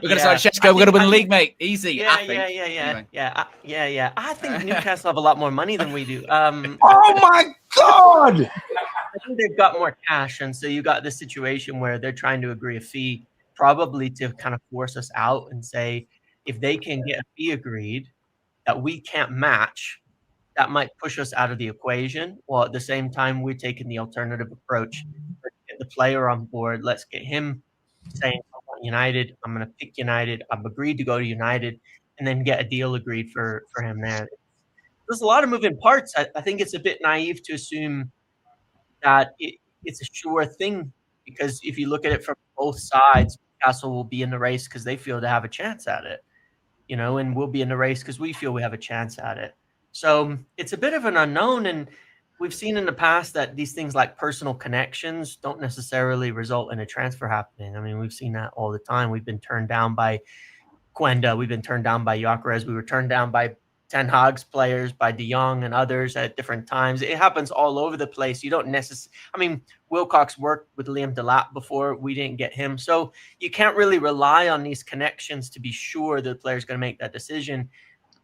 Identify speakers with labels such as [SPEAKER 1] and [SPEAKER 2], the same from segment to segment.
[SPEAKER 1] We're going to sign Sesko. We're going to win the league, mate. Easy.
[SPEAKER 2] Yeah. I think Newcastle have a lot more money than we do.
[SPEAKER 3] Oh my God!
[SPEAKER 2] I think they've got more cash, and so you got this situation where they're trying to agree a fee, probably to kind of force us out and say, if they can get a fee agreed that we can't match, that might push us out of the equation. While at the same time, we're taking the alternative approach. Let's get the player on board. Let's get him saying, I want United. I'm going to pick United. I've agreed to go to United, and then get a deal agreed for him there. There's a lot of moving parts. I think it's a bit naive to assume that it's a sure thing, because if you look at it from both sides, Newcastle will be in the race because they feel they have a chance at it, and we'll be in the race because we feel we have a chance at it. So it's a bit of an unknown, and we've seen in the past that these things like personal connections don't necessarily result in a transfer happening. I mean, we've seen that all the time. We've been turned down by Quenda. We've been turned down by Gyökeres. We were turned down by Ten Hag's players, by De Jong and others at different times. It happens all over the place. You don't necessarily, I mean, Wilcox worked with Liam Delap before. We didn't get him. So you can't really rely on these connections to be sure the player's going to make that decision.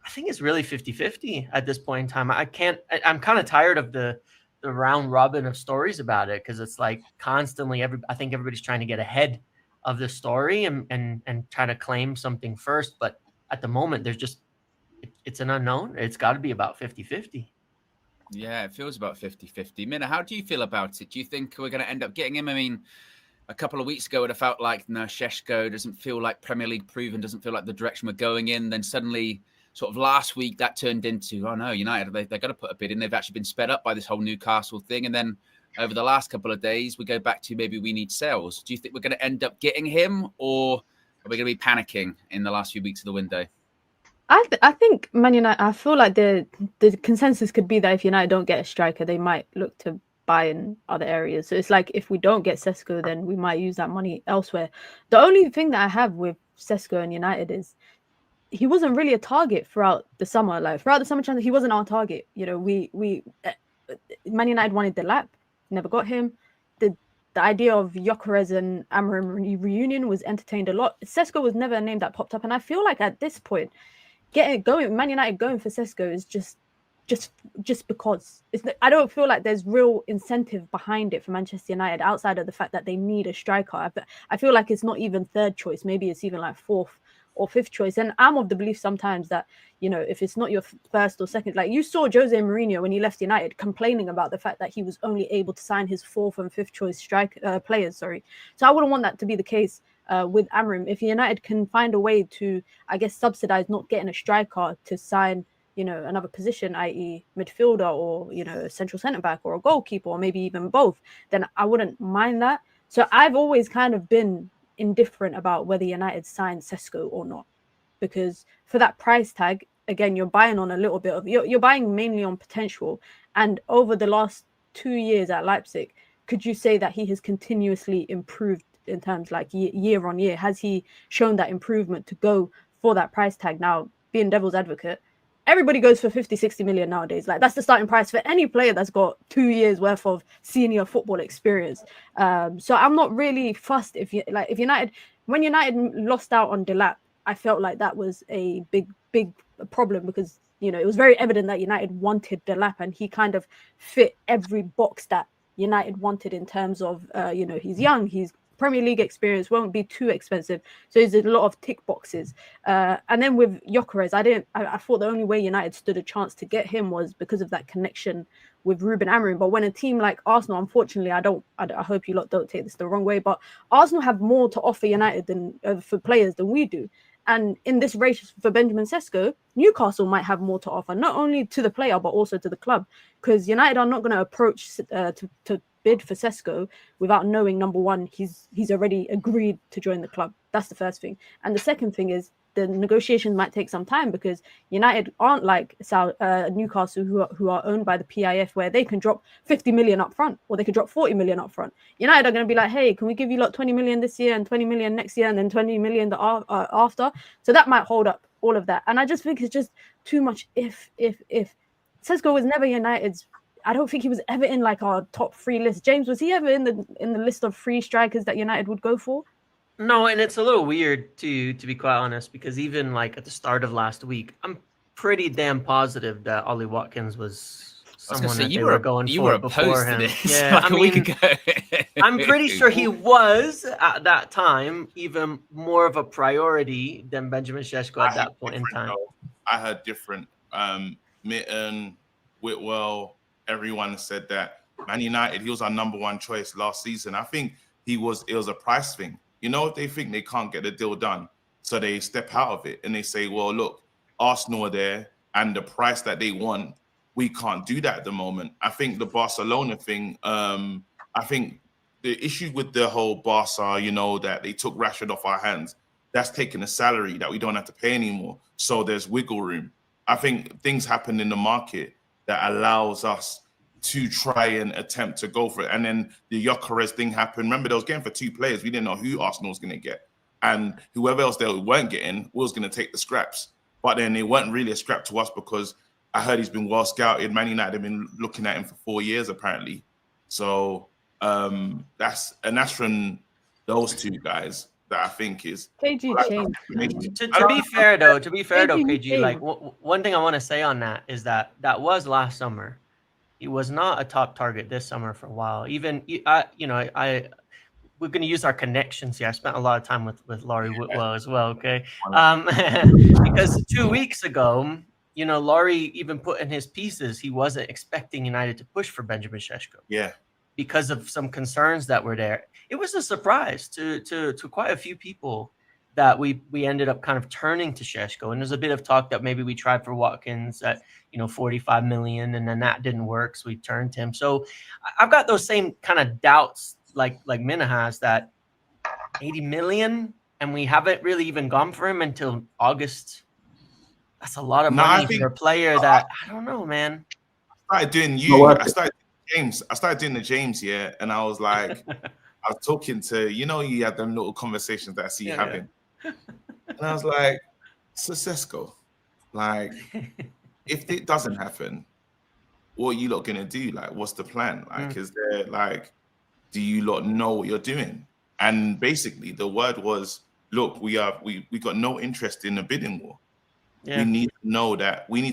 [SPEAKER 2] I think it's really 50-50 at this point in time. I'm kind of tired of the round robin of stories about it, because it's like constantly I think everybody's trying to get ahead of the story and try to claim something first. But at the moment, it's an unknown. It's got to be about 50-50.
[SPEAKER 1] Yeah, it feels about 50-50. Minna, how do you feel about it? Do you think we're going to end up getting him? I mean, a couple of weeks ago, it would have felt like, no, Sesko doesn't feel like Premier League proven, doesn't feel like the direction we're going in. Then suddenly, sort of last week, that turned into, oh no, United, they're going to put a bid in. They've actually been sped up by this whole Newcastle thing. And then over the last couple of days, we go back to maybe we need sales. Do you think we're going to end up getting him, or are we going to be panicking in the last few weeks of the window?
[SPEAKER 4] I think Man United, I feel like the consensus could be that if United don't get a striker, they might look to buy in other areas. So it's like, if we don't get Sesko, then we might use that money elsewhere. The only thing that I have with Sesko and United is he wasn't really a target throughout the summer. Like throughout the summer transfer, he wasn't our target. We Man United wanted Delap, never got him. The idea of Gyökeres and Amorim reunion was entertained a lot. Sesko was never a name that popped up, and I feel like at this point, Man United going for Sesko is just because I don't feel like there's real incentive behind it for Manchester United outside of the fact that they need a striker. I feel like it's not even third choice. Maybe it's even like fourth or fifth choice. And I'm of the belief sometimes that, if it's not your first or second, like you saw Jose Mourinho when he left United complaining about the fact that he was only able to sign his fourth and fifth choice players. So I wouldn't want that to be the case with Amorim. If United can find a way to, I guess, subsidize not getting a striker to sign, another position, i.e. midfielder or, a central centre back or a goalkeeper or maybe even both, then I wouldn't mind that. So I've always kind of been indifferent about whether United sign Sesko or not, because for that price tag, again, you're buying on a little bit of, you're buying mainly on potential. And over the last 2 years at Leipzig, could you say that he has continuously improved in terms like year on year? Has he shown that improvement to go for that price tag? Now, being devil's advocate, everybody goes for 50-60 million nowadays. Like that's the starting price for any player that's got 2 years worth of senior football experience. So I'm not really fussed if United, when United lost out on Delap, I felt like that was a big problem, because it was very evident that United wanted Delap, and he kind of fit every box that United wanted in terms of he's young, he's Premier League experience, won't be too expensive, so there's a lot of tick boxes. And then with Gyökeres, I thought the only way United stood a chance to get him was because of that connection with Ruben Amorim. But when a team like Arsenal, unfortunately, I hope you lot don't take this the wrong way, but Arsenal have more to offer United than for players than we do. And in this race for Benjamin Sesko, Newcastle might have more to offer, not only to the player, but also to the club, because United are not going to approach to bid for Sesko without knowing, number one, he's already agreed to join the club. That's the first thing. And the second thing is the negotiations might take some time, because United aren't like Newcastle, who are owned by the PIF, where they can drop 50 million up front, or they could drop 40 million up front. United are going to be like, hey, can we give you 20 million this year and 20 million next year and then 20 million after? So that might hold up all of that. And I just think it's just too much if. Sesko was never United's. I don't think he was ever in like our top 3 list. James, was he ever in the list of 3 strikers that United would go for?
[SPEAKER 2] No, and it's a little weird to be quite honest, because even like at the start of last week, I'm pretty damn positive that Ollie Watkins was
[SPEAKER 1] I was going to
[SPEAKER 2] someone
[SPEAKER 1] say
[SPEAKER 2] that they were going
[SPEAKER 1] you were
[SPEAKER 2] for before
[SPEAKER 1] opposed to
[SPEAKER 2] him.
[SPEAKER 1] this
[SPEAKER 2] Yeah,
[SPEAKER 1] like
[SPEAKER 2] I
[SPEAKER 1] a week
[SPEAKER 2] mean,
[SPEAKER 1] ago.
[SPEAKER 2] I'm pretty sure he was at that time even more of a priority than Benjamin Sesko at that point in time.
[SPEAKER 3] I heard different. Mitten, Whitwell, everyone said that Man United, he was our #1 choice last season. I think it was a price thing. You know, they think they can't get the deal done, so they step out of it and they say, well, look, Arsenal are there and the price that they want, we can't do that at the moment. I think the Barcelona thing, I think the issue with the whole Barca, you know, that they took Rashford off our hands, that's taking a salary that we don't have to pay anymore. So there's wiggle room. I think things happen in the market that allows us to try and attempt to go for it. And then the Gyökeres thing happened. Remember, they was getting for 2 players. We didn't know who Arsenal was going to get. And whoever else they weren't getting was going to take the scraps. But then it weren't really a scrap to us because I heard he's been well scouted. Man United have been looking at him for 4 years, apparently. So that's from those 2 guys that I think is
[SPEAKER 4] KG changed.
[SPEAKER 2] To be fair though,
[SPEAKER 4] KG
[SPEAKER 2] KG, like one thing I want to say on that is that was last summer. He was not a top target this summer for a while. Even we're going to use our connections here. I spent a lot of time with Laurie Whitwell as well. Okay, because 2 weeks ago, you know, Laurie even put in his pieces he wasn't expecting United to push for Benjamin Sesko.
[SPEAKER 3] Yeah.
[SPEAKER 2] Because of some concerns that were there. It was a surprise to quite a few people that we ended up kind of turning to Sesko. And there's a bit of talk that maybe we tried for Watkins at 45 million, and then that didn't work, so we turned to him. So I've got those same kind of doubts like Mina has, that 80 million and we haven't really even gone for him until August. That's a lot of money for a player that I don't know, man.
[SPEAKER 3] I started doing the James, yeah, and I was like, I was talking to, you had them little conversations that I see you having. Yeah. And I was like, so Sesko, like, if it doesn't happen, what are you lot gonna do? Like, what's the plan? Like, is there, like, do you lot know what you're doing? And basically the word was, look, we got no interest in a bidding war. Yeah. We need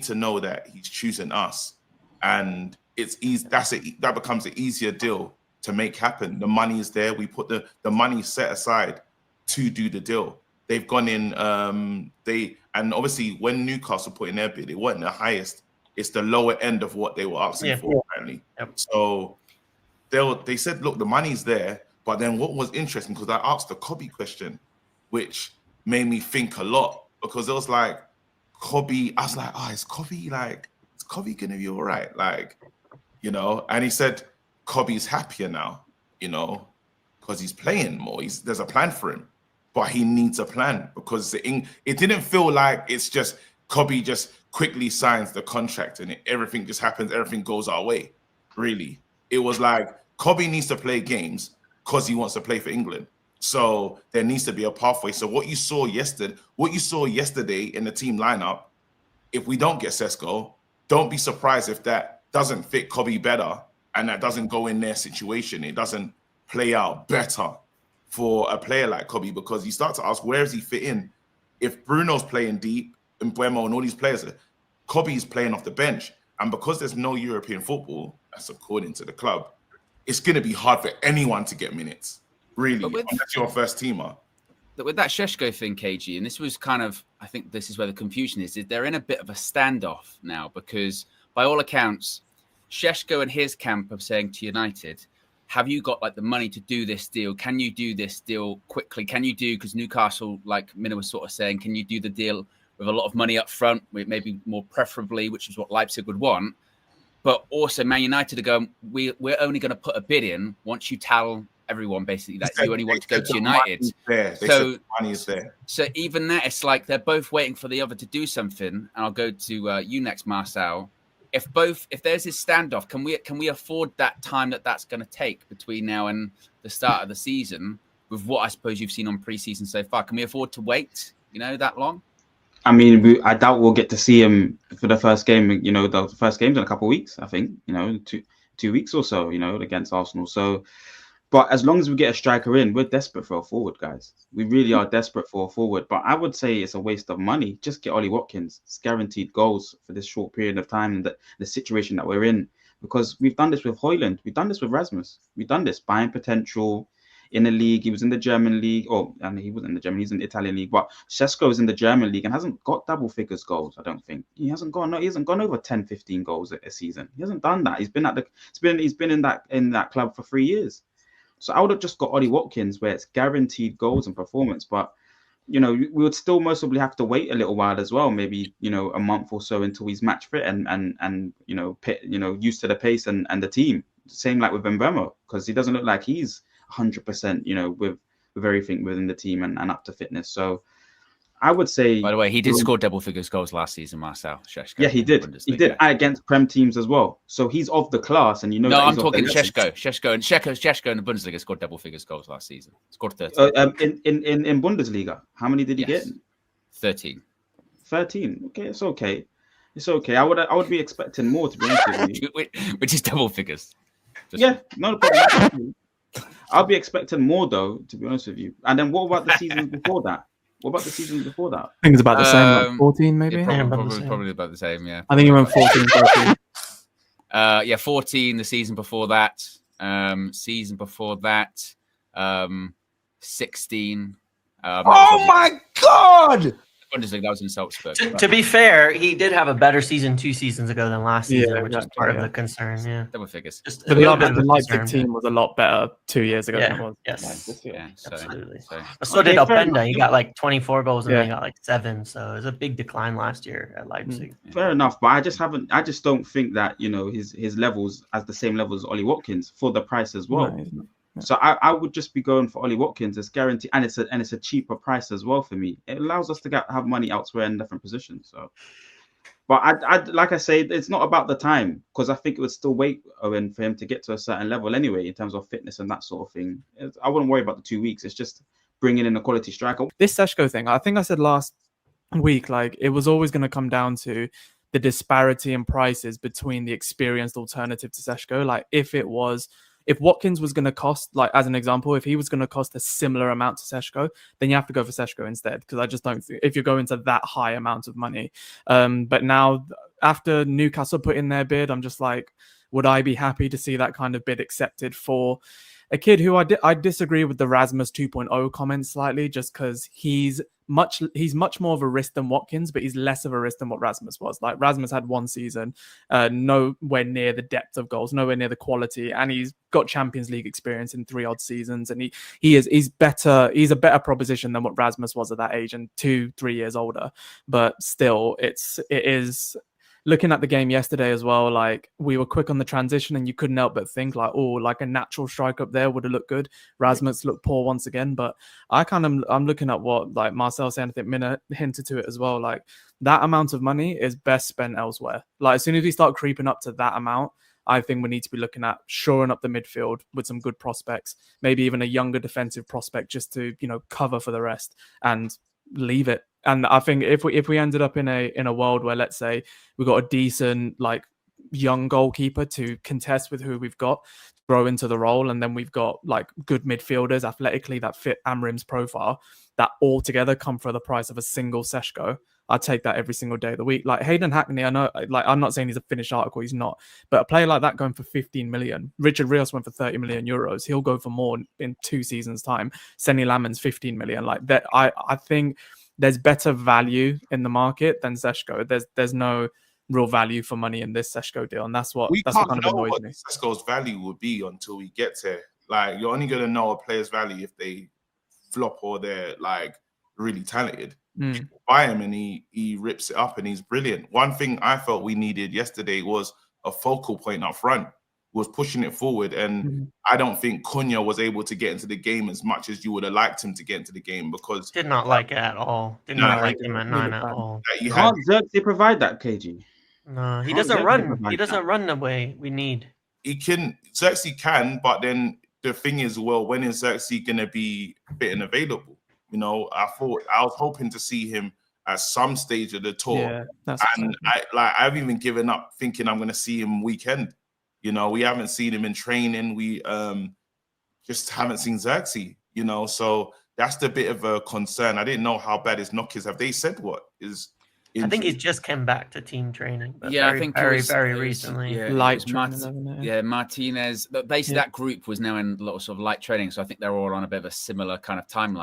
[SPEAKER 3] to know that he's choosing us. And it's easy. That becomes an easier deal to make happen. The money is there. We put the money set aside to do the deal. They've gone in. And obviously when Newcastle put in their bid, it wasn't the highest. It's the lower end of what they were asking for, apparently. Yep. So they said, look, the money's there. But then what was interesting, because I asked the Kobe question, which made me think a lot, because it was like Kobe. I was like, is Kobe gonna be all right? Like, and he said Kobe's happier now, because he's playing more. There's a plan for him, but he needs a plan, because it didn't feel like it's just Kobe just quickly signs the contract and everything just happens, everything goes our way. Really, it was like Kobe needs to play games because he wants to play for England. So there needs to be a pathway. So what you saw yesterday in the team lineup, if we don't get Sesko, don't be surprised if that doesn't fit Kobe better and that doesn't go in their situation. It doesn't play out better for a player like Kobe, because you start to ask, where does he fit in? If Bruno's playing deep and Mbeumo and all these players, Kobe's playing off the bench. And because there's no European football, that's according to the club, it's going to be hard for anyone to get minutes, really, unless you're a first teamer.
[SPEAKER 1] But with that Sesko thing, KG, and this was kind of, I think this is where the confusion is they're in a bit of a standoff now, because by all accounts, Sesko and his camp are saying to United, have you got like the money to do this deal? Can you do this deal quickly? Can you do, because Newcastle, like Mina was sort of saying, can you do the deal with a lot of money up front, maybe more preferably, which is what Leipzig would want? But also Man United are going, we're only going to put a bid in once you tell everyone basically that you only want to go to United.
[SPEAKER 3] So money is there.
[SPEAKER 1] So even that, it's like they're both waiting for the other to do something. And I'll go to you next, Marcel. If there's this standoff, can we afford that time that's going to take between now and the start of the season, with what I suppose you've seen on pre-season so far? Can we afford to wait, that long?
[SPEAKER 5] I mean, I doubt we'll get to see him for the first game. The first game's in a couple of weeks, I think. 2 weeks or so. Against Arsenal. So But as long as we get a striker in, we're desperate for a forward, guys. We really are desperate for a forward. But I would say it's a waste of money. Just get Ollie Watkins. It's guaranteed goals for this short period of time and the situation that we're in. Because we've done this with Højlund. We've done this with Rasmus. We've done this. Buying potential in the league. He was in the German league. Oh, and he wasn't in the German. He's in the Italian league. But Sesko is in the German league and hasn't got double figures goals, I don't think. He hasn't gone over 10, 15 goals a season. He hasn't done that. He's been in that club for 3 years. So I would have just got Ollie Watkins, where it's guaranteed goals and performance. But, we would still most probably have to wait a little while as well, maybe, a month or so until he's match fit and used to the pace and the team. Same like with Mbeumo, because he doesn't look like he's 100%, with everything within the team and up to fitness. So I would say.
[SPEAKER 1] By the way, he did score double figures goals last season, Marcel Sesko.
[SPEAKER 5] Yeah, he did. He did against Prem teams as well. So he's of the class, and
[SPEAKER 1] No, I'm talking Sesko. Sesko in the Bundesliga scored double figures goals last season. Scored 13.
[SPEAKER 5] In Bundesliga, how many did he get?
[SPEAKER 1] 13.
[SPEAKER 5] 13. Okay, it's okay. It's okay. I would be expecting more, to be honest with you.
[SPEAKER 1] Which is double figures.
[SPEAKER 5] No problem. I'll be expecting more though, to be honest with you. And then what about the seasons before that? I
[SPEAKER 6] think it's about the same, like 14 maybe.
[SPEAKER 1] Probably about the same, yeah.
[SPEAKER 6] I think he went 14, 13.
[SPEAKER 1] 14 the season before that. Season before that, 16.
[SPEAKER 7] Oh my God!
[SPEAKER 1] Bundesliga, that was in Salzburg.
[SPEAKER 2] To be fair, he did have a better season 2 seasons ago than last season,
[SPEAKER 6] Yeah,
[SPEAKER 2] which is
[SPEAKER 6] exactly,
[SPEAKER 2] part of
[SPEAKER 6] yeah.
[SPEAKER 2] the concern. Yeah,
[SPEAKER 1] Double figures.
[SPEAKER 2] just
[SPEAKER 6] But
[SPEAKER 2] a little bit of
[SPEAKER 6] the
[SPEAKER 2] a
[SPEAKER 6] Leipzig
[SPEAKER 2] concern.
[SPEAKER 6] team was a lot better 2 years ago than it
[SPEAKER 2] Yeah.
[SPEAKER 6] was.
[SPEAKER 2] Yes.
[SPEAKER 1] Yeah,
[SPEAKER 2] Absolutely.
[SPEAKER 1] So.
[SPEAKER 2] So did
[SPEAKER 5] Okay, fair
[SPEAKER 2] Openda. He got like 24 goals and
[SPEAKER 6] Yeah.
[SPEAKER 2] then he got like 7. So it was a big decline last year at Leipzig.
[SPEAKER 5] Fair enough, but I just don't think that his levels as the same level as Ollie Watkins for the price as well.
[SPEAKER 6] No, he's not.
[SPEAKER 5] So I would just be going for Ollie Watkins. It's guaranteed, and it's a cheaper price as well for me. It allows us to have money elsewhere in different positions. So, but I like I say, it's not about the time, because I think it would still wait, Owen, for him to get to a certain level anyway in terms of fitness and that sort of thing. I wouldn't worry about the 2 weeks. It's just bringing in a quality striker.
[SPEAKER 6] This Sesko thing, I think I said last week, like it was always going to come down to the disparity in prices between the experienced alternative to Sesko. Like if Watkins was going to cost, like as an example, if he was going to cost a similar amount to Sesko, then you have to go for Sesko instead, because I just don't think if you're going to that high amount of money. But now after Newcastle put in their bid, I'm just like, would I be happy to see that kind of bid accepted for a kid who I disagree with the Rasmus 2.0 comments slightly, just because he's much more of a risk than Watkins, but he's less of a risk than what Rasmus was. Like Rasmus had 1 season, nowhere near the depth of goals, nowhere near the quality, and he's got Champions League experience in 3 odd seasons, and he's better. He's a better proposition than what Rasmus was at that age, and 2-3 years older. But still, it is. Looking at the game yesterday as well, like we were quick on the transition, and you couldn't help but think like, oh, like a natural strike up there would have looked good. Rasmus looked poor once again, but I'm looking at what like Marcel said, I think Minna hinted to it as well. Like that amount of money is best spent elsewhere. Like as soon as we start creeping up to that amount, I think we need to be looking at shoring up the midfield with some good prospects, maybe even a younger defensive prospect just to cover for the rest and leave it. And I think if we ended up in a world where, let's say, we got a decent like young goalkeeper to contest with who we've got, grow into the role, and then we've got like good midfielders athletically that fit Amrim's profile, that all together come for the price of a single Sesko, I'd take that every single day of the week. Like Hayden Hackney, I know, like I'm not saying he's a finished article, he's not, but a player like that going for 15 million. Richard Rios went for 30 million euros. He'll go for more in 2 seasons' time. Senny Lammens 15 million. Like that, I think there's better value in the market than Sesko. There's no real value for money in this Sesko deal, and that's what kind of annoys me.
[SPEAKER 3] Sesko's value would be until we get to like you're only gonna know a player's value if they flop or they're like really talented. Buy him and he rips it up and he's brilliant. One thing I felt we needed yesterday was a focal point up front, was pushing it forward, and I don't think Cunha was able to get into the game as much as you would have liked him to get into the game, because
[SPEAKER 2] Did not like it at all. Did not like him at 9 at all.
[SPEAKER 5] Can't Xerxes provide that, KG?
[SPEAKER 2] No, he doesn't run. He doesn't run the way we need.
[SPEAKER 3] Xerxes can, but then the thing is, well, when is Xerxes gonna be fit and available? I was hoping to see him at some stage of the tour, and I've even given up thinking I'm gonna see him weekend. We haven't seen him in training. just haven't seen Xerxes, you know. So that's the bit of a concern. I didn't know how bad his knock is. Have they said what is injury?
[SPEAKER 2] I think he just came back to team training. But
[SPEAKER 1] Yeah,
[SPEAKER 2] very,
[SPEAKER 1] I think
[SPEAKER 2] very, very recently.
[SPEAKER 1] Yeah,
[SPEAKER 6] Light training,
[SPEAKER 1] yeah, Martinez. Basically, that group was now in a lot of sort of light training, so I think they're all on a bit of a similar kind of timeline.